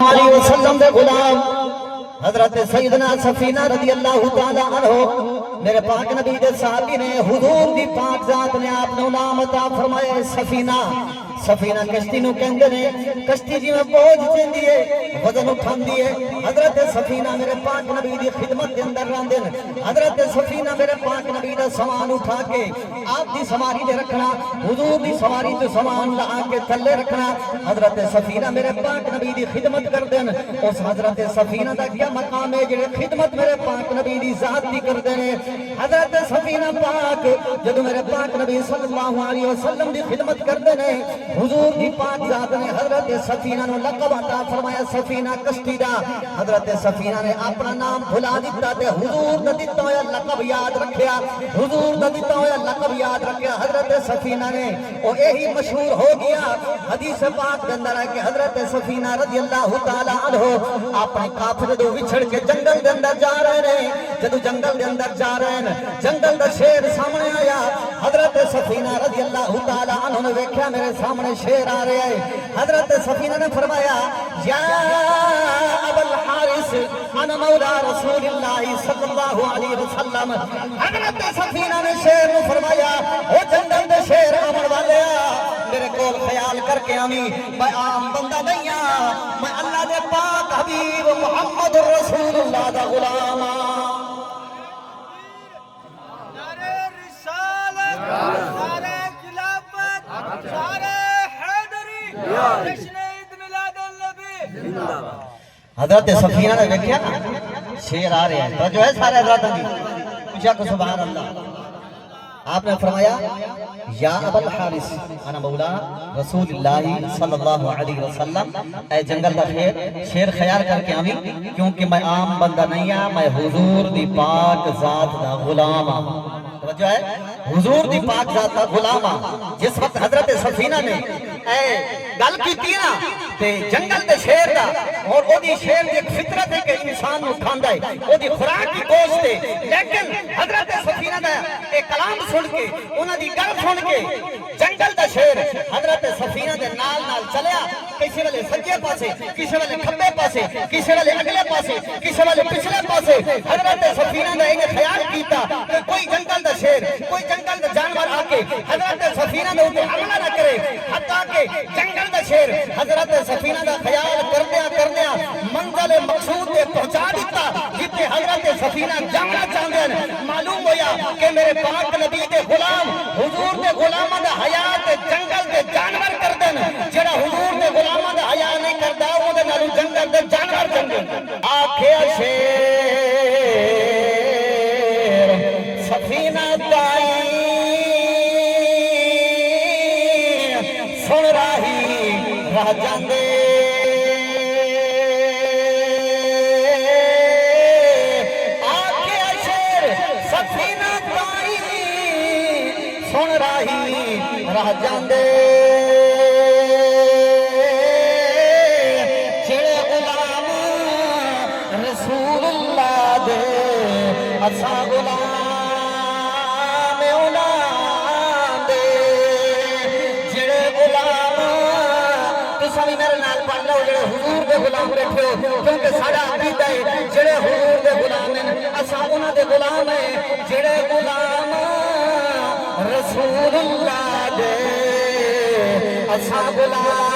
علیہ وسلم دے غلام حضرت سیدنا سفینہ رضی اللہ تعالی عنہ میرے پاک نبی دے صحابی نے حضور دی پاک ذات نے آپ نے نام عطا فرمایا سفینہ سفینہ کشتی نو کہندے نے کشتی جی میں بوجھ چندی ہے وزن اٹھاندی ہے حضرت سفینہ میرے پاک نبی دی خدمت دے اندر رہندے نے حضرت سفینہ میرے پاک نبی دا سامان اٹھا کے آپ دی سواری دے رکھنا حضور دی سواری تے سامان لا کے تھلے رکھنا حضرت سفینہ میرے پاک نبی دی خدمت کردے نے اس حضرت سفینہ دا کیا مقام ہے جڑے خدمت میرے پاک نبی دی ذات دی کردے نے حضرت سفینہ پاک جدوں میرے پاک نبی صلی اللہ علیہ وسلم دی خدمت کردے نے حضور دی پاک ذات نے حضرت سفینہ نو لقب عطا فرمایا سفینہ کشتی دا حضرت سفینہ نے اپنا نام بھلا دیتا تے حضور دا دتا ہویا لقب یاد رکھیا حضور دا دتا ہویا لقب یاد رکھیا حضرت سفینہ نے او یہی مشہور ہو گیا حدیث پاک دے اندر ہے کہ حضرت سفینہ رضی اللہ تعالی عنہ اپنے قافلے دو وچھڑ کے جنگل دے اندر جا رہے ہیں جدوں جنگل دے اندر جا رہے ہیں جنگل دا شیر سامنے آیا حضرت سفینہ رضی اللہ تعالی عنہ نے دیکھا میرے سامنے شیر آ رہے ہیں حضرت سفینہ نے فرمایا یا ابا الحارث انا مولا رسول اللہ صلی اللہ علیہ وسلم حضرت سفینہ نے شیر نے فرمایا او جنگل دے شیر آمن والے میرے کول خیال کر کے آمی میں عام بندہ نہیں میں اللہ دے پاک حبیب محمد رسول اللہ دا غلام نعرہ رسالت نعرہ خلافت نعرہ حیدری جشن عید میلاد النبی حضرت سفینہ نے دیکھا نا شیر آ رہے ہیں تو جو ہے سارے حضرات کی پوچھا کہ سبحان اللہ آپ نے فرمایا یا ابا الحارث انا مولا رسول اللہ صلی اللہ علیہ وسلم اے جنگل دا شیر خیال کر کے آمی کیونکہ میں عام بندہ نہیں ہاں میں حضور دی پاک ذات دا غلام ہاں توجہ ہے حضور دی پاک ذات دا غلام ہاں جس وقت حضرت سفینہ نے اے گل کی نا تے جنگل دے شیر دا اور او دی شیر دی ایک فطرت ہے کہ انسان نو کھاندا ہے او دی خوراک کی گوشت ہے لیکن حضرت سفینہ دا ایک کلام سن کے انہاں دی گل سن کے جنگل دا شیر حضرت سفینہ دے نال نال چلیا کسی والے سجے پاسے کسی والے کھبے پاسے کسی والے اگلے پاسے کسی والے پچھلے پاسے حضرت سفینہ نے یہ خیال کیتا کہ کوئی جنگل دا شیر کوئی جنگل دا جانور آ کے حضرت سفینہ نے اوپر حملہ نہ کرے حتیٰ کہ جنگل دا شیر حضرت سفینہ دا خیال کردیا منزل مقصود تے پہنچا دیتا جتے حضرت سفینہ جانا چاہتے ہیں معلوم ہویا کہ میرے پاک نبی دے غلام حضور دے غلامہ دا حیات جنگل دے جانور کر دیں جڑا حضور دے غلامہ دا حیات نہیں کرتا وہ دے نالو جنگل دے جانور جنگل آکھے شیر سفینہ دائی سن راہی راہ جاندے سن راہی راہ جاندے جڑے غلام رسول اللہ دے اساں غلام انہاں دے جڑے غلام تساں بھی میرے نال پڑھ لو جڑے حضور دے غلام بیٹھے ہو کیونکہ ساڈا عقیدہ ہے جڑے حضور دے غلام ہیں اساں انہاں دے غلام ہیں جڑے غلام رسول اللہ دے اساں غلام